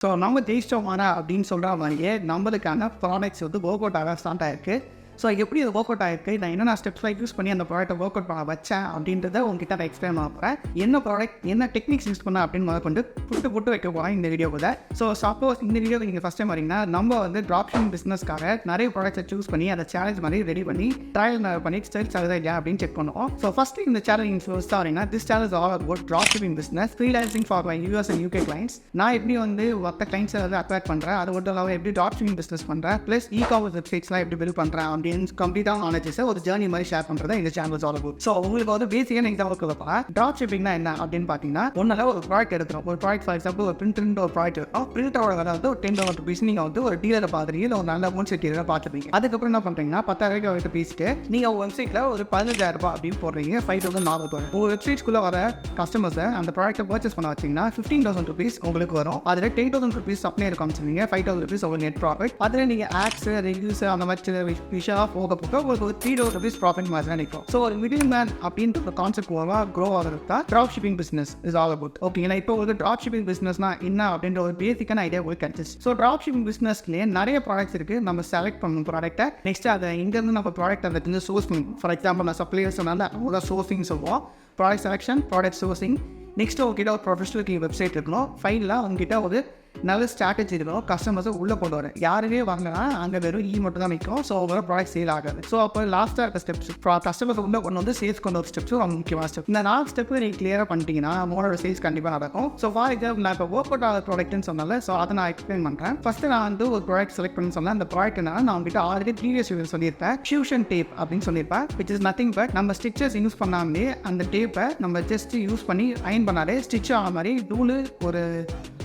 So நம்ம ஜெயிச்சிட்டோமானா அப்படின்னு சொல்கிற மாதிரியே நம்மளுக்கான ப்ராடக்ட்ஸ் வந்து ஒர்க் அவுட் ஆக ஸ்டார்ட் ஆயிருக்கு. ஸோ எப்படி அது ஒர்க் அவுட் ஆகிருக்கு, நான் என்னென்ன ஸ்டெப்ஸ்லாம் யூஸ் பண்ணி அந்த ப்ராடக்ட்டை ஒர்க் அவுட் பண்ண வச்சேன் அப்படின்றத உங்ககிட்ட நான் எக்ஸ்பிளைன் பண்ண போகிறேன். என்ன ப்ராடக்ட், என்ன டெக்னிக்ஸ் யூஸ் பண்ண அப்படின்னு முதற்கொண்டு புட்டு வைக்க போகிறேன் இந்த வீடியோவில். ஸோ சப்போஸ் இந்த வீடியோவில் நீங்கள் ஃபஸ்ட் டைம் வரீங்கன்னா, நம்ம வந்து ட்ராப்ஷிப்பிங் பிஸ்னஸ்க்காக நிறைய ப்ராடக்ட்ஸை சூஸ் பண்ணி அதை சேலஞ்ச் மாதிரி ரெடி பண்ணி ட்ரையல் பண்ணி சேல்ஸ் ஆகுதா இல்லையா அப்படின்னு செக் பண்ணுவோம். ஸோ ஃபஸ்ட்டு இந்த சேனல் நீங்கள் ஃபர்ஸ்ட் வரீங்கன்னா, this channel is all about dropshipping business, freelancing for my US and UK clients. நான் எப்படி வந்து மற்ற கிளைண்ட்ஸை வந்து அட்ராக்ட் பண்ணுறேன், அது மட்டும் இல்லாமல் எப்படி ட்ராப்ஷிப்பிங் பிஸ்னஸ் பண்ணுறேன், ப்ளஸ் இ-காமர்ஸ் வெப்சைட்ஸ்லாம் எப்படி பில்ட் பண்ணுறேன் அப்படின்னு கம்ப்ளீட்டாக நாலேஜஸை ஒரு ஜேர்னி மாதிரி ஷேர் பண்ணுறது இந்த சேனல் ஆல் அபவுட். ஸோ உங்களுக்கு வந்து பேசிக்கான எக்ஸாம்பிள் கொடுப்பா, ட்ராப் ஷிப்பிங்னா என்ன அப்படின்னு பார்த்தீங்கன்னா, ஒன்றால் ஒரு ப்ராடக்ட் எடுக்கிறோம். ஒரு ப்ராடக்ட் ஃபார் எக்ஸாம்பிள் ஒரு பிரிண்ட் ஒரு ப்ராடக்ட் எடுக்கிறோம். பிரிண்டோட விலை வந்து ஒரு $10 நீங்கள் வந்து ஒரு டீலரை பார்த்துறீங்க, இல்லை ஒரு நல்ல மூன் செட்டியரை பார்த்துருப்பீங்க. அதுக்கப்புறம் என்ன பண்ணுறீங்கன்னா, 10,000 ரூபாய்க்கு பேசிட்டு நீங்கள் ஒரு வெப்சைட்டில் ஒரு 15,000 அப்படின்னு போடுறீங்க. 5,400 வரும். ஒரு வெப்சைட்ஸ்குள்ளே வர கஸ்டமர்ஸை அந்த ப்ராடக்ட்டை பர்ச்சேஸ் பண்ண வச்சிங்கன்னா $15,000 உங்களுக்கு வரும். அதில் $10,000 சப்ளை காமிச்சிருவீங்க, $5,000 உங்களுக்கு நெட் ப்ராஃபிட். அதில் நீங்கள் ஆட்ஸ், ரிவ்யூஸ் அந்த மாதிரி சில விஷயம் போக உங்களுக்கு ஒரு $3,000 ப்ராஃபிட் மாதிரி தான் நிற்கும். ஸோ ஒரு மிடில் மேன் அப்படின்ற ஒரு கான்செப்ட் மூலமாக க்ரோ ஆகிறது தான் drop shipping business is all about. ஓகேங்களா, இப்போ ஒரு ட்ராப் ஷிப்பிங் பிஸ்னஸ்னா என்ன அப்படின்ற ஒரு பேசிக்கான ஐடியா உங்களுக்கு கிடைச்சிச்சு. ஸோ ட்ராப் ஷிப்பிங் பிஸ்னஸ்லேயே நிறைய ப்ராடக்ட்ஸ் இருக்குது. நம்ம செலக்ட் பண்ணணும் ப்ராடக்ட்டை, நெக்ஸ்ட் அதை இங்கேருந்து நம்ம ப்ராடக்ட் அதை வந்து சோர்ஸ் பண்ணணும். ஃபார் எக்ஸாம்பிள் நான் சப்ளையர்ஸ் சொன்னால அவங்க சோர்சிங் சொல்லுவோம். Product selection, product sourcing, next உங்ககிட்ட ஒரு ப்ரொஃபஷனல் வெப்சைட் இருக்கணும். ஃபைனலாக அவங்ககிட்ட ஒரு நல்ல ஸ்ட்ராட்டஜி இருக்கணும். கஸ்டமர்ஸை உள்ளே கொண்டு வரேன். யாருமே வாங்கினா அங்கே வெறும் மட்டும் தான் நிற்கும். ஸோ அவங்களோட ப்ராடக்ட் சேல் ஆகாது. ஸோ அப்போ லாஸ்ட்டாக இருக்க ஸ்டெப்ஸ் கஸ்டமர்ஸ் உள்ளே கொண்டு வந்து சேல்ஸ் கொண்டு வர ஸ்டெப்ஸும் ரொம்ப முக்கியமான ஸ்டெப். இந்த 4 ஸ்டெப்பு நீங்கள் கிளியராக பண்ணிட்டீங்கன்னா உங்களோட சேல்ஸ் கண்டிப்பாக நடக்கும். ஸோ ஃபார் எக்ஸாம்பிள் நான் இப்போ ஒர்க் அவுட் ஆகிற ப்ராடக்ட்னு சொன்னால, ஸோ அதை நான் எக்ஸ்பிளைன் பண்ணுறேன். ஃபஸ்ட்டு நான் வந்து ஒரு ப்ராடக்ட் செலக்ட் பண்ணி சொன்னேன். அந்த ப்ராடக்ட் என்ன, நான் உங்ககிட்ட ஆல்ரெடி ப்ரீவியஸ் வீடியோ சொல்லியிருப்பேன். ஃபியூஷன் டேப் அப்படின்னு சொல்லியிருப்பேன். விச் இஸ் நத்திங் பட் நம்ம ஸ்டிச்சஸ் யூஸ் பண்ணாமலே அந்த டேப்பை நம்ம ஜஸ்ட் யூஸ் பண்ணி அயன் பண்ணாலே ஸ்டிச் ஆன மாதிரி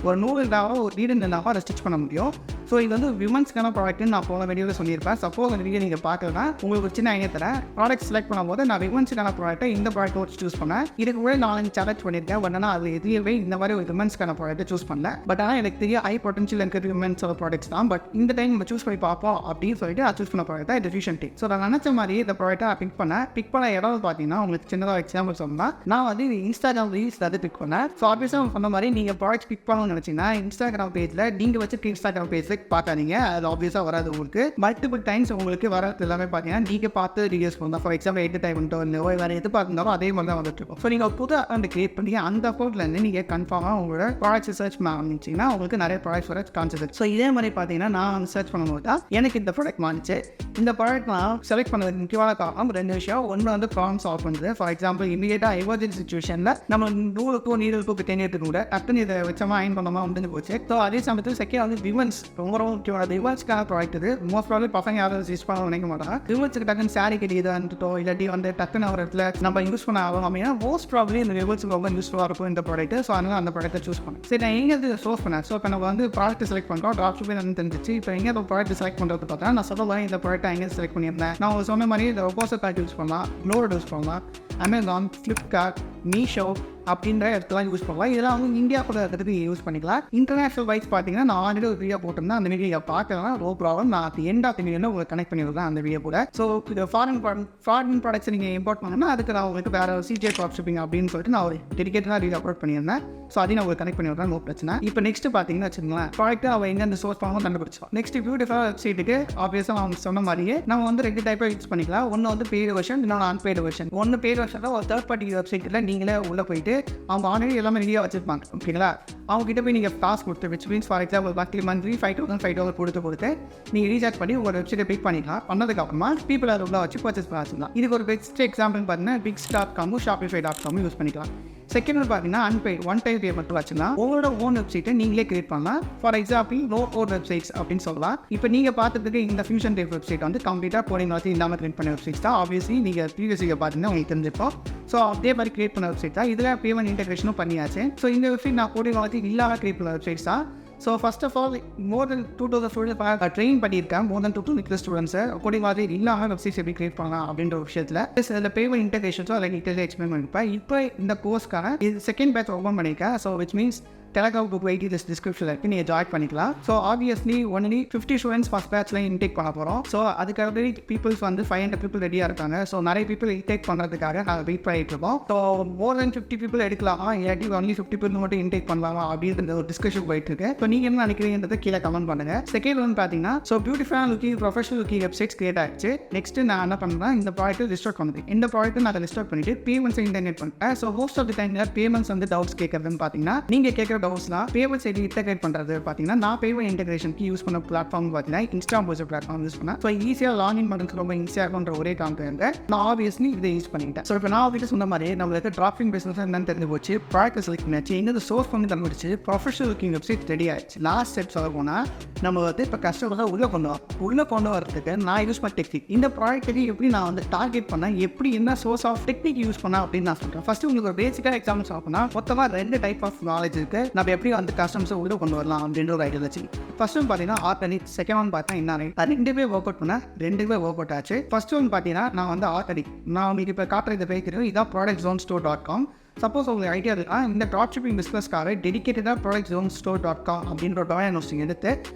ஒரு நூல் இருந்தாலும் ஒரு நீடு இருந்தாலும் அதை ஸ்டிச் பண்ண முடியும். ஸோ இது வந்து விமன்ஸ்க்கான ப்ராடக்ட்னு நான் போன வீடியோவில் சொல்லியிருப்பேன். சப்போஸ் அந்த வீடியோ நீங்கள் பார்க்கலன்னா உங்களுக்கு ஒரு சின்ன ஐடியா தரேன். ப்ராடக்ட் செலக்ட் பண்ணும்போது நான் விமன்ஸ்க்கான ப்ராடக்ட்டை இந்த ப்ராடக்ட் வச்சு சூஸ் பண்ணேன். இதுக்கு கூட நான் சேலஞ்ச் பண்ணியிருக்கேன். பட் அது எதுவே இந்த மாதிரி ஒரு விமன்ஸ்க்கான ப்ராடக்ட்டை சூஸ் பண்ணல. பட் ஆனால் எனக்கு தெரிய ஹை பொட்டன்ஷியல் இருக்கிற விமன்ஸோட ப்ராடக்ட்ஸ் தான். பட் இந்த டைம் நம்ம சூஸ் பண்ணி பார்ப்போம் அப்படின்னு சொல்லிட்டு நான் சூஸ் பண்ண ப்ராடக்ட் தான் டிஃபியூஷன் டேப். ஸோ நான் நினச்ச மாதிரி இந்த ப்ராடக்ட்டை பிக் பண்ண இடம் பார்த்தீங்கன்னா, உங்களுக்கு சின்னதாக எக்ஸாம்பிள் சொன்னால், நான் வந்து இன்ஸ்டாகிராம் ரீல்ஸ் அதை பிக் பண்ணேன். ஸோ ஆப்வியஸாக சொன்ன மாதிரி நீங்கள் ப்ராடக்ட் பிக் பண்ணணும்னு நினச்சிங்கன்னா இன்ஸ்டாகிராம் பேஜில் நீங்கள் வச்சுருக்க இன்ஸ்டாகிராம் பேஜில் பார்க்காதீங்க. அது ஆப்வியஸாக வராது. உங்களுக்கு மல்டிபிள் டைம்ஸ் உங்களுக்கு வரது எல்லாமே பார்த்தீங்கன்னா நீங்கள் பார்த்து ரீல்ஸ் பண்ணலாம். ஃபார் எக்ஸாம்பிள் என்டர்டைன்மெண்ட்டோ இல்லை வேறு எது பார்த்துருந்தாலும் அதே மாதிரி தான் வந்துட்டு இருக்கும். ஸோ நீங்கள் புது அக்கௌண்ட் கிரியேட் பண்ணி அந்த அக்கௌண்ட்லேருந்து நீங்கள் கன்ஃபார்மாக உங்களோட ப்ராடக்ட்ஸ் சர்ச் பண்ணிச்சிங்கன்னா உங்களுக்கு நிறைய ப்ராடக்ட்ஸ் வர கான்செப்ட். ஸோ இதே மாதிரி பார்த்தீங்கன்னா நான் சர்ச் பண்ணும்போது தான் எனக்கு இந்த ப்ராடக்ட் மாறிச்சு. இந்த ப்ராடக்ட் நான் செலக்ட் பண்ணதுக்கு முக்கியமான காரணம் 2 விஷயம். ஒன்று வந்து ப்ராப்ளம் சால்வ் பண்ணுறது. ஃபார் எக்ஸாம்பிள் இமீடியட்டாக எமர்ஜென்சி சுச்சுவேஷனில் நம்ம நூலுக்கும் நீர்களுக்கும் தெரியறதுக்கு கூட டக்குன்னு இதை வச்சமாக அயன் பண்ணாமல் முடிஞ்சு போச்சு. ஸோ அதே சமயத்தில் செகண்ட் வந்து விமன்ஸ் ரொம்ப முக்கியமான விமன்ஸ்க்கான ப்ராடக்ட் இது. மோஸ்ட் ப்ராப்ளம் பசங்க யாரும் யூஸ் பண்ண நினைக்க மாட்டாங்க. விமன்ஸுக்கு டக்குன்னு சாரி கட்டியதான்ட்டோ இல்லாட்டி வந்து டக்குன்னு ஒரு இடத்துல நம்ம யூஸ் பண்ண ஆகும் அப்படின்னா மோஸ்ட் ப்ராப்ளம் இந்த விமன்ஸுக்கு ரொம்ப யூஸ்ஃபுல்லாக இருக்கும் இந்த ப்ராடக்ட். ஸோ அதனால் அந்த ப்ராடக்ட்டை சூஸ் பண்ணேன். சரி, நான் எங்கே சோர்ஸ் பண்ணேன். ஸோ இப்போ நம்ம வந்து ப்ராடக்ட் செலக்ட் பண்ணுறோம். ட்ராப் ஷிப்பிங் தெரிஞ்சிச்சு. இப்போ எங்கே ப்ராடக்ட் செலக்ட் பண்ணுறது பார்த்தா நான் சொல்ல இந்த ப்ராடக்ட் எங்கே செலக்ட் பண்ணியிருந்தேன். நான் சொன்ன மாதிரி இந்த ஒப்போசர் பேட் யூஸ் பண்ணலாம், க்ளோட் யூஸ் பண்ணலாம், அமேசான், ஃப்ளிப்கார்ட், மீஷோ அப்படின்ற இடத்துலாம் யூஸ் பண்ணலாம். இதெல்லாம் வந்து இந்தியா கூட இருக்கிறதுக்கு யூஸ் பண்ணிக்கலாம். இன்டர்நேஷனல் வைஸ் பார்த்தீங்கன்னா நான் ஆல்ரெடி ஒரு வீடியோ போட்டிருந்தேன். அந்த வீடியோ பார்க்கலாம், நோ ப்ராப்ளம். நான் அது எண்ட் ஆஃப் வீடியோவில் உங்களுக்கு கனெக்ட் பண்ணிவிடுறேன் அந்த வீடியோ கூட. ஸோ இது ஃபாரின் ப்ராடக்ட்ஸ் நீங்கள் இம்போர்ட் பண்ணணும்னா அதுக்கு நான் உங்களுக்கு வேறு CJ ட்ராப் ஷிப்பிங் அப்படின்னு சொல்லிட்டு நான் ஒரு டெடிகேட்டடாக வீடியோ அப்லோட் பண்ணியிருந்தேன். ஸோ அதையும் நான் உங்களுக்கு கனெக்ட் பண்ணிவிடுறேன், நோ பிரச்சனை. இப்போ நெக்ஸ்ட் பார்த்தீங்கன்னா வச்சுக்கோங்களேன், ப்ராடக்ட் அவள் எங்கே சோர்ஸ் பண்ணணும் கண்டுபிடிச்சோம். நெக்ஸ்ட் பியூட்டிஃபுல்லாக வெப்சைட்டுக்கு ஆப்வியஸாக அவங்க சொன்ன மாதிரியே நம்ம வந்து 2 டைப்பாக யூஸ் பண்ணிக்கலாம். ஒன்று வந்து பெய்டு வெர்ஷன், இன்னொன்று அன்பெய்டு வெர்ஷன். ஒன்று பெய்டு வெர்ஷன் ஒரு தேர்ட் பார்ட்டி வெப்சைட்டில் நீங்களே உள்ளே போயிட்டு அவங்க ஆல்ரெடி எல்லாமே ரெடியாக வச்சிருப்பாங்க. ஓகேங்களா, அவங்க கிட்ட போய் நீங்கள் காசு கொடுத்து which means for example monthly $5,000 கொடுத்து நீங்கள் ரீசார்ஜ் பண்ணி உங்களோட வெப்சைட்டை பிக் பண்ணிக்கலாம். பண்ணதுக்கப்புறமா பீப்புள் அதை உள்ள வச்சு பர்ச்சேஸ் பண்ணலாம். இதுக்கு ஒரு பெஸ்ட் எக்ஸாம்பிள் பார்த்தீங்கன்னா Bix.com, Shopify.com யூஸ் பண்ணிக்கலாம். செகண்ட் வந்து பார்த்தீங்கன்னா அன்பெய்ட் ஒன் டைம் பேமெண்ட் வச்சுன்னா உங்களோட ஓன் வெப்சைட்டை நீங்களே கிரியேட் பண்ணலாம். For example no code websites அப்படின்னு சொல்லலாம். இப்போ நீங்கள் பார்த்துட்டு இந்த ஃபியூஷன் டேப் வெப்சைட் வந்து கம்ப்ளீட்டாக கோடிங் வச்சு இல்லாமல் கிரியேட் பண்ண வெப்சைட்ஸ் தான். ஆப்வியஸ்லி நீங்கள் ப்ரீவியஸ் வீடியோ பார்த்தீங்கன்னா உங்களுக்கு தெரிஞ்சிருப்போம். ஸோ அதே மாதிரி கிரியேட் பண்ண வெப்சைட் தான். இதில் பேமெண்ட் இன்டெகிரேஷனும் பண்ணியாச்சு. ஸோ இந்த வெப்சைட் நான் கோடிங் வச்சு இல்லாமல் கிரியேட் பண்ண வெப்சைட்ஸ் தான். So first of all more than 2,000 students train பண்ணியிருக்கேன். மோர் தென் 2,000 ஸ்டூடெண்ட்ஸை கோடிங் மாதிரி இல்லாமல் வெப்சைட்ஸ் எப்படி கிரியேட் பண்ணலாம் அப்படின்ற ஒரு விஷயத்தில் இதில் பேமெண்ட் இன்டெகிரேஷன்ஸோ அதில் டீட்டெயிலாக எக்ஸ்பிளைன் பண்ணியிருப்பேன். இப்போ இந்த கோர்ஸ்க்காக இது செகண்ட் பேட்ச் ஓப்பன் பண்ணியிருக்கேன். So which means Telegram group waiting list டிஸ்கிரிப்ஷனில் இருக்குது, நீங்கள் ஜாயின் பண்ணிக்கலாம். So obviously only 50 students first பேட்ச்ல இன்டேக் பண்ண போகிறோம். ஸோ அதுக்காக பீப்புள்ஸ் வந்து 500 people ரெடியாக இருக்காங்க. ஸோ நிறைய people இன்டேக் பண்ணுறதுக்காக நாங்கள் வெயிட் பண்ணிட்டு இருக்கோம். ஸோ மோர் தென் 50 people எடுக்கலாமா, இல்லாட்டி ஒன்லி 50 people மட்டும் இன்டேக் பண்ணலாமா அப்படின்ற ஒரு டிஸ்கஷன் போயிட்டு இருக்கு. ஸோ நீங்கள் என்ன நினைக்கிறீங்கன்றதை கீழே கமெண்ட் பண்ணுங்கள். செகண்ட் வந்து பார்த்தீங்கன்னா, ஸோ பியூட்டிஃபுல்லான looking professional looking websites create ஆகிடுச்சு. நெக்ஸ்ட் நான் என்ன பண்ணுறேன், இந்த ப்ராடக்ட்டை லிஸ்ட் பண்ணுறேன். இந்த ப்ராடக்ட்டை நான் லிஸ்ட் பண்ணிட்டு பேமெண்ட்ஸ் இன்டர்நெட் பண்ணிட்டேன். So most of the time payments வந்து டவுட்ஸ் கேட்கறதுன்னு பார்த்தீங்கன்னா, நீங்கள் கேட்குற டவுட்ஸ்லாம் பேமெண்ட்ஸ் எப்படி இன்டெகிரேட் பண்ணுறது பார்த்தீங்கன்னா, நான் பேமெண்ட் இன்டெகிரேஷனுக்கு யூஸ் பண்ண பிளாட்ஃபார்ம் பார்த்தீங்கன்னா இன்ஸ்டா ப்ரௌசர் பிளாட்ஃபார்ம் யூஸ் பண்ணேன். ஸோ ஈஸியாக லாகின் பண்ணுறதுக்கு ரொம்ப ஈஸியாக இருக்குன்ற ஒரே காரணம் நான் ஆப்வியஸ்லி இதை யூஸ் பண்ணிட்டேன். ஸோ இப்போ நான் அவர்கிட்ட சொன்ன மாதிரி நம்மளுக்கு ட்ராப்பிங் பிஸ்னஸ் என்னன்னு தெரிஞ்சு போச்சு, ப்ராடக்ட் செலக்ட் பண்ணியாச்சு, என்னது சோர்ஸ் பண்ணி தந்துடுச்சு, ப்ரொஃபஷனல் லுக்கிங் வெப்சைட் ரெடி ஆயிடுச்சு. லாஸ்ட் ஸ்டெப் சொல்ல போனால் நம்ம வந்து இப்போ கஸ்டமர்ஸாக உள்ளே கொண்டு வரதுக்கு நான் யூஸ் பண்ண டெக்னிக், இந்த ப்ராடக்ட்டுக்கு எப்படி நான் வந்து டார்கெட் பண்ணேன், எப்படி என்ன சோர்ஸ் ஆஃப் டெக்னிக் யூஸ் பண்ணேன் அப்படின்னு நான் சொல்கிறேன். ஃபஸ்ட்டு உங்களுக்கு ஒரு பேசிக்காக எக்ஸாம்பிள்ஸ் ஆகுனா மொத்தமாக 2 டைப் ஆஃப் நாலேஜ் இருக்குது. நம்ம எப்படி வந்து கஸ்டமர்ஸை உள்ளே கொண்டு வரலாம் அப்படின்ற ஒரு ஐடியா வச்சு ஃபர்ஸ்ட் ஒன் பார்த்தீங்கன்னா ஆர்கானிக், செகண்ட் ஒன் பார்த்தா என்ன, ரெண்டுமே ஒர்க் அவுட் பண்ணேன், ரெண்டுமே ஒர்க் அவுட் ஆச்சு. ஃபர்ஸ்ட் ஒன் பார்த்தீங்கன்னா நான் வந்து ஆர்கானிக், நான் உங்களுக்கு இப்போ காட்டுற இந்த பேஜ் இதான் productzonestore.com. சப்போஸ் உங்களுக்கு ஐடியா இருக்குன்னா இந்த ட்ராப் ஷிப்பிங் பிஸ்னஸ்க்காக டெடிக்கேட்டடாக productzonestore.com அப்படின்ற டொமைன் ஹோஸ்டிங் எடுத்து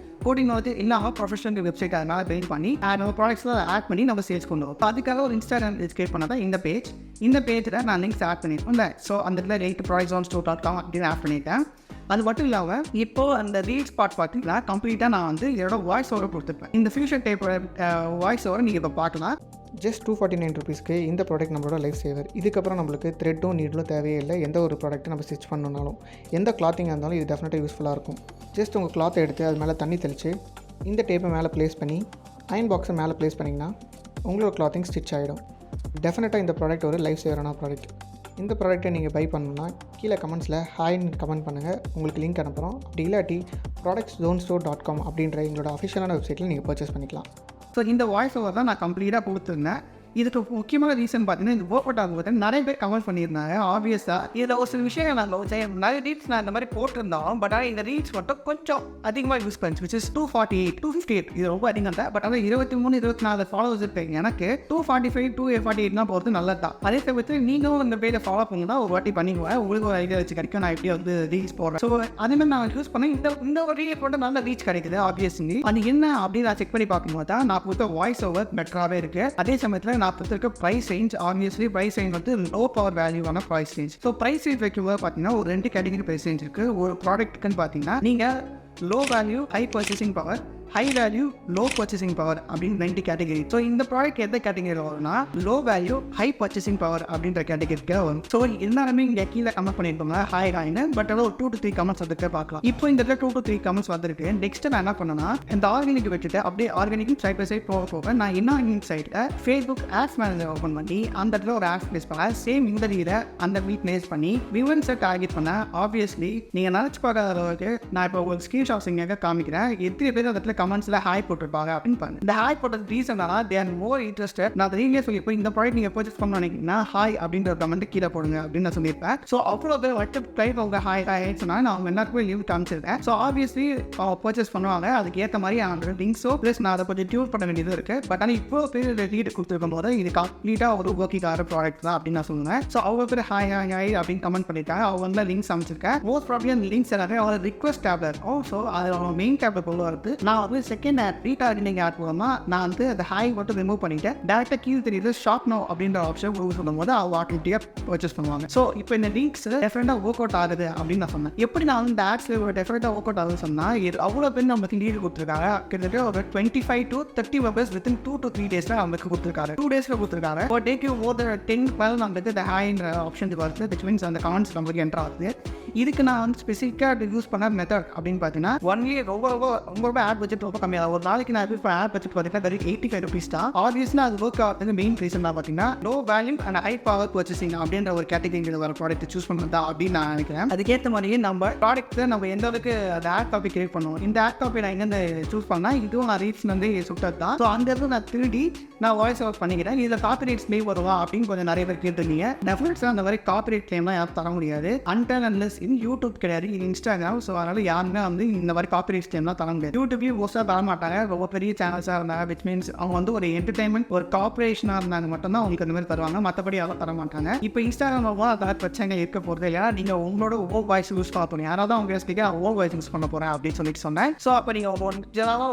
கோடிங் வந்து இல்லாமல் ப்ரொஃபஷனல் வெப்சைட் அதனால் பில்ட் பண்ணி நம்ம ப்ராடக்ட்ஸ்லாம் ஆட் பண்ணி நம்ம சேல்ஸ் கொண்டு வரும். அதுக்காக ஒரு இன்ஸ்டாகிராம் பேஜ் கிரியேட் பண்ணால் தான் இந்த பேஜில் நான் லிங்க்ஸ் ஆட் பண்ணியிருக்கோம். இல்லை ஸோ அந்த இடத்துல productzonestore.com அப்படின்னு ஆட் பண்ணிட்டேன். அது மட்டும் இல்லாமல் இப்போது அந்த ரீல்ஸ் பார்த்தீங்கன்னா கம்ப்ளீட்டாக நான் வந்து இதோட வாய்ஸ் ஓவர் கொடுத்துருப்பேன். இந்த ஃபியூச்சர் டைப்போட வாய்ஸ் ஓவர் நீங்கள் இப்போ பார்க்கலாம். ஜஸ்ட் 249 rupeesக்கு இந்த ப்ராடக்ட் நம்மளோட லைஃப் சேவர். இதுக்கப்புறம் நம்மளுக்கு த்ரெட்டும் நீடலும் தேவையே இல்லை. எந்த ஒரு ப்ராடக்ட்டை நம்ம ஸ்டிச் பண்ணணுனாலும் எந்த கிளாத்திங்காக இருந்தாலும் இது டெஃபினட்டாக யூஸ்ஃபுல்லாக இருக்கும். ஜஸ்ட் உங்கள் கிளாத்தை எடுத்து அது மேலே தண்ணி தெளித்து இந்த டேப்பை மேலே ப்ளேஸ் பண்ணி அயன் பாக்ஸை மேலே ப்ளேஸ் பண்ணிங்கன்னா உங்களோட கிளாத்திங் ஸ்டிச் ஆகிடும். டெஃபினட்டாக இந்த ப்ராடக்ட் ஒரு லைஃப் சேவரான ப்ராடக்ட். இந்த ப்ராடக்ட்டை நீங்கள் பை பண்ணணும்னா கீழே கமெண்ட்ஸில் ஹாய்ன்னு கமெண்ட் பண்ணுங்கள், உங்களுக்கு லிங்க் அனுப்புகிறோம். அப்படி இல்லாட்டி productzonestore.com அப்படின்ற எங்களோட அஃபிஷியலான வெப்சைட்டில் நீங்கள் பர்ச்சேஸ் பண்ணிக்கலாம். ஸோ இந்த வாய்ஸ் ஓவர் தான் நான் கம்ப்ளீட்டாக கொடுத்துருந்தேன். இதுக்கு முக்கியமான ரீசன் பார்த்தீங்கன்னா இந்த ஒர்க் அவுட் ஆகும்போது நிறைய பேர் கமெண்ட் பண்ணியிருந்தாங்க. ஆப்வியஸாக இதில் ஒரு சில விஷயங்கள் நாங்கள் நிறைய ரீல்ஸ் நான் இந்த மாதிரி போட்டிருந்தோம். பட் ஆனால் இந்த ரீல்ஸ் மட்டும் கொஞ்சம் அதிகமாக யூஸ் பண்ணிச்சு, விச் இஸ் 248 258 இது ரொம்ப அதிகம் தான். பட் ஆனால் 23 24 ஃபாலோவர்ஸ் இருப்பீங்க. எனக்கு 245 248 போகிறது நல்லது தான். அதே சமயத்தில் நீங்களும் இந்த பேஜை ஃபாலோ பண்ணிங்கன்னா ஒரு வாட்டி பண்ணிக்குவேன், உங்களுக்கு ஒரு ஐடியா வச்சு கிடைக்கும் நான் எப்படி வந்து ரீல்ஸ் போடுறேன். ஸோ அதேமாதிரி நான் யூஸ் பண்ணேன். இந்த ஒரு ரீல் போட்டு நல்ல ரீச் கிடைக்குது. ஆப்வியஸ்லி அது என்ன அப்படின்னு நான் செக் பண்ணி பார்க்கும்போது தான் நான் கொடுத்த வாய்ஸ் ஓவர் பெட்டராகவே இருக்குது. அதே சமயத்தில் நான் கொடுத்துருக்க price range, obviously price range வந்து லோ பவர் வேல்யூவான price range. So price range வைக்கும்போது பார்த்தீங்கன்னா ஒரு 2 கேட்டகரி ப்ரைஸ் ரேஞ்ச் இருக்குது. ஒரு ப்ராடக்ட்டுக்குன்னு பார்த்தீங்கன்னா நீங்கள் low value high purchasing power, high value low purchasing power அப்படின்னு 2 கேட்டகரி. ஸோ இந்த ப்ராடக்ட் எந்த கேட்டகரியில் வரும்னா low value high purchasing power அப்படின்ற கேட்டகரிக்கு வரும். ஸோ எல்லாருமே இங்கே கீழே கமெண்ட் பண்ணியிருக்கோங்க ஹாய்னு. பட் அதாவது ஒரு 2 to 3 கமெண்ட்ஸ் வந்துட்டு பார்க்கலாம். இப்போ இந்த இடத்துல 2 to 3 கமெண்ட்ஸ் வந்துருக்கு. நெக்ஸ்ட் நான் என்ன பண்ணேன்னா இந்த ஆர்கானிக் வச்சுட்டு அப்படியே ஆர்கானிக்கும் சைட் பை சைட் போக நான் என்ன சைட்டில் ஃபேஸ்புக் ஆட்ஸ் மேனேஜர் ஓப்பன் பண்ணி அந்த இடத்துல ஒரு ஆட்ஸ் பிளேஸ் பண்ணேன். சேம் இந்த ரீலை அந்த வீக் பிளேஸ் பண்ணி வியூவர்ஸை டார்கெட் பண்ணேன். ஆப்வியஸ்லி நீங்கள் நினச்சி பார்க்காத அளவுக்கு நான் இப்போ ஒரு ஸ்க்ரீன்ஷாட்ஸ் இங்கே காமிக்கிறேன். எத்தனை பேர் அந்த இடத்துல கமெண்ட்ஸில் ஹாய் போட்டுருப்பாங்க அப்படின்னு பாருங்க. இந்த ஹாய் போட்டது reason they are more interested. நான் ரீதியாக சொல்லியிருப்பேன் இந்த ப்ராடக்ட் நீங்கள் பர்ச்சேஸ் பண்ண நினைக்கிங்கன்னா ஹாய் அப்படின்ற கமெண்ட் கீழே போடுங்க அப்படின்னு நான் சொல்லியிருப்பேன். ஸோ அவ்வளோ பேர் வட்டு டைப் அவங்க ஹாய் சொன்னால் நான் அவங்க எல்லாருக்குமே லீவ் காமிச்சிருக்கேன். ஸோ ஆப்வியஸ்லி பர்ச்சேஸ் பண்ணுவாங்க. அதுக்கு ஏற்ற மாதிரி அவங்க லிங்க்ஸோ ப்ளஸ் நான் அதை கொஞ்சம் டியூன் பண்ண வேண்டியது இருக்குது. பட் ஆனால் இப்போ பேர் லீடு கொடுத்துருக்கும் போது இது கம்ப்ளீட்டாக ஒரு ஒர்க்கிங்கான ப்ராடக்ட் தான் அப்படின்னு நான் சொல்லுவேன். ஸோ அவங்க பேர் ஹாய் அப்படின்னு கமெண்ட் பண்ணிட்டாங்க. அவங்க வந்து லிங்க்ஸ் அமைச்சிருக்கேன். மோஸ்ட் ப்ராப்ளம் அந்த லிங்க்ஸ் எல்லாமே அவங்க ரிக்வஸ்ட் டேப்ல இருக்கும். ஸோ அது அவங்க மெயின் டேப்ல கொண்டு வருது. நான் வந்து செகண்ட் ஆட் ரீடார்கெட்டிங் ஆட் மூலமாக நான் வந்து அந்த ஹாய் மட்டும் ரிமூவ் பண்ணிட்டேன். டேரெக்டாக கீழே தெரியுது ஷாப் நோ அப்படின்ற ஆப்ஷன் யூஸ் பண்ணும்போது அவங்க ஆட்டோமேட்டிக்காக பர்ச்சேஸ் பண்ணுவாங்க. ஸோ இப்போ இந்த லிங்க்ஸ் டெஃபரெண்டாக ஒர்க் அவுட் ஆகுது அப்படின்னு நான் சொன்னேன். எப்படி நான் வந்து இந்த ஆட்ஸில் டெஃபரெண்டாக ஒர்க் அவுட் ஆகுதுன்னு சொன்னால் அவ்வளோ பேர் நமக்கு லீடு கொடுத்துருக்காங்க. கிட்டத்தட்ட ஒரு 25 to 30 members within 2 to 3 days நமக்கு கொடுத்துருக்காரு. 2 days கொடுத்துருக்காங்க. ஒரு டேக்கு மோர் தென் 10-12 நம்மளுக்கு இந்த ஹாய்ன்ற ஆப்ஷன் வருது. விச் மீன்ஸ் அந்த கமெண்ட்ஸ் நம்மளுக்கு என்ட்ரு ஆகுது. இதுக்கு நான் வந்து ஸ்பெசிஃபிக்காக யூஸ் பண்ண மெத்தட் அப்படின்னு பார்த்தீங்கன்னா ஒன்லி ரொம்ப ஆட் பட்ஜெட் ரொம்ப கம்மியாக. ஒரு நாளைக்கு நான் யூஸ் பண்ண ஆட் பட்ஜெட் பார்த்தீங்கன்னா வெறும் 85 rupees தான். ஆப்வியஸ்லி அது ஒர்க் ஆகிறதுக்கு மெயின் ரீசன் தான் பார்த்தீங்கன்னா low value and high power purchasing அப்படின்ற ஒரு கேட்டகரியில் வர ப்ராடக்ட் சூஸ் பண்ணுறது தான் அப்படின்னு நான் நினைக்கிறேன். அதுக்கேற்ற மாதிரியே நம்ம ப்ராடக்ட்டை நம்ம எந்த அளவுக்கு அந்த ஆட் காப்பி கிரியேட் பண்ணுவோம். இந்த ஆட் காப்பி நான் எங்கே சூஸ் பண்ணால் இதுவும் நான் ரீச் வந்து சுட்டது தான். ஸோ அந்த இடத்துல நான் திருடி நான் வாய்ஸ் ஓவர் பண்ணிக்கிறேன். இதில் காப்பிரைட்ஸ் கிளைம் வருவா அப்படின்னு கொஞ்சம் நிறைய பேர் கேட்டுருந்தீங்க. டெஃபினெட்ஸாக அந்த மாதிரி காப்பிரைட் கிளைம்லாம் யாரும் தர முடியாது. அன்டில் அன்லெஸ் இது யூடியூப் கிடையாது, இது இன்ஸ்டாகிராம். ஸோ அதனால் யாருமே வந்து இந்த மாதிரி காப்பிரைட் கிளைம்லாம் தர முடியாது. யூடியூபையும் மோஸ்ட்டாக தர மாட்டாங்க. ரொம்ப பெரிய சேனல்ஸாக இருந்தாங்க, விச் மீன்ஸ் அவங்க வந்து ஒரு என்டர்டைன்மெண்ட் ஒரு கார்பரேஷனாக இருந்தாங்க மட்டும்தான் அவங்களுக்கு அந்த மாதிரி தருவாங்க, மற்றபடி யாரும் தர மாட்டாங்க. இப்போ இன்ஸ்டாகிராம் அதாவது பிரச்சனை இருக்க போகிறது இல்லையா, நீங்கள் உங்களோட ஓ வாய்ஸ் யூஸ் பண்ணணும். யாராவது அவங்க பேசிக்க ஓ வாய்ஸ் யூஸ் பண்ண போகிறேன் அப்படின்னு சொல்லிட்டு சொன்னேன். ஸோ அப்போ நீங்கள்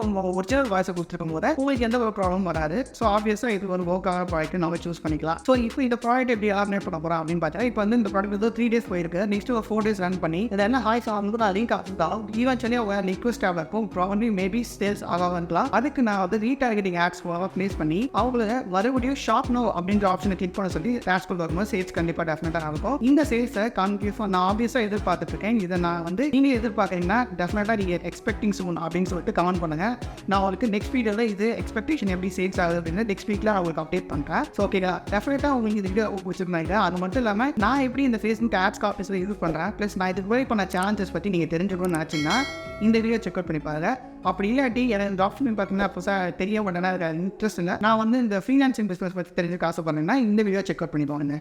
உங்கள் ஒரிஜினல் வாய்ஸை கொடுத்துருக்கும் போது உங்களுக்கு எந்த ஒரு ப்ராப்ளம் வராது. ஸோ ஆப்வியஸாக இது ஒரு ஓக்கான ப்ராடக்ட் நம்ம சூஸ் பண்ணிக்கலாம். ஸோ இப்போ இந்த ப்ராடக்ட் எப்படி ஆர்கனைஸ் பண்ண போகிறோம் அப்படின்னு பார்த்தா, இப்போ வந்து இந்த ப்ராடக்ட் வந்து 3 days போயிருக்கு. நெக்ஸ்ட் ஒரு 4 days ரன் பண்ணி இது என்ன ஹாய்ஸ் ஆகும்போது நான் லிங்க் ஆகும் ஈவென்ச்சுவலி அவங்க ரிக்வஸ்ட் இருக்கும். ப்ராபப்லி மேபி சேல்ஸ் ஆகலாம். அதுக்கு நான் வந்து ரீடார்கெட்டிங் ஆட்ஸ் ப்ளேஸ் பண்ணி அவங்களுக்கு மறுபடியும் ஷாப் நோ அப்படின்ற ஆப்ஷனை கிளிக் பண்ண சொல்லி டேஷ்போர்ட் வரும்போது சேல்ஸ் கண்டிப்பாக டெஃபினட்டாக இருக்கும். இந்த சேல்ஸை கண்டிப்பாக நான் ஆப்வியஸாக எதிர்பார்த்துட்டு இருக்கேன். இதை நான் வந்து நீங்கள் எதிர்பார்க்குறீங்கன்னா டெஃபினட்டாக நீங்கள் எக்ஸ்பெக்டிங் சூன் அப்படின்னு சொல்லிட்டு கமெண்ட் பண்ணுங்கள். நான் உங்களுக்கு நெக்ஸ்ட் வீடியோவில் இது எக்ஸ்பெக்டேஷன் எப்படி சேல்ஸ் ஆகுது அப்படின்னு நெக்ஸ்ட் வீக்கில் நான் உங்களுக்கு அப்டேட் பண்ணுறேன். ஸோ ஓகேங்களா, டெஃபினட்டாக உங்களுக்கு இந்த வீடியோ பிடிச்சிருந்தாங்க. அது மட்டும் இல்லாமல் நான் எப்படி இந்த ஃபேஸ்புக் ஆட்ஸ் காப்பீஸில் யூஸ் பண்ணுறேன், ப்ளஸ் நான் இதுக்கு போய் பண்ண சேலஞ்சஸ் பற்றி நீங்கள் தெரிஞ்சுக்கணும்னு நினச்சிங்கன்னா இந்த வீடியோ செக் அவுட் பண்ணி பாருங்க. அப்படி இல்லாட்டி எனக்கு ட்ராப்ஷிப்பிங் பார்த்தீங்கன்னா புதுசாக தெரிய மாட்டேன்னா இன்ட்ரெஸ்ட் இல்லை, நான் வந்து இந்த ஃப்ரீலான்சிங் பிஸ்னஸ் பற்றி தெரிஞ்சுக்க ஆசைப்படுறேன்னா இந்த வீடியோ செக் அவுட் பண்ணி பாருங்க.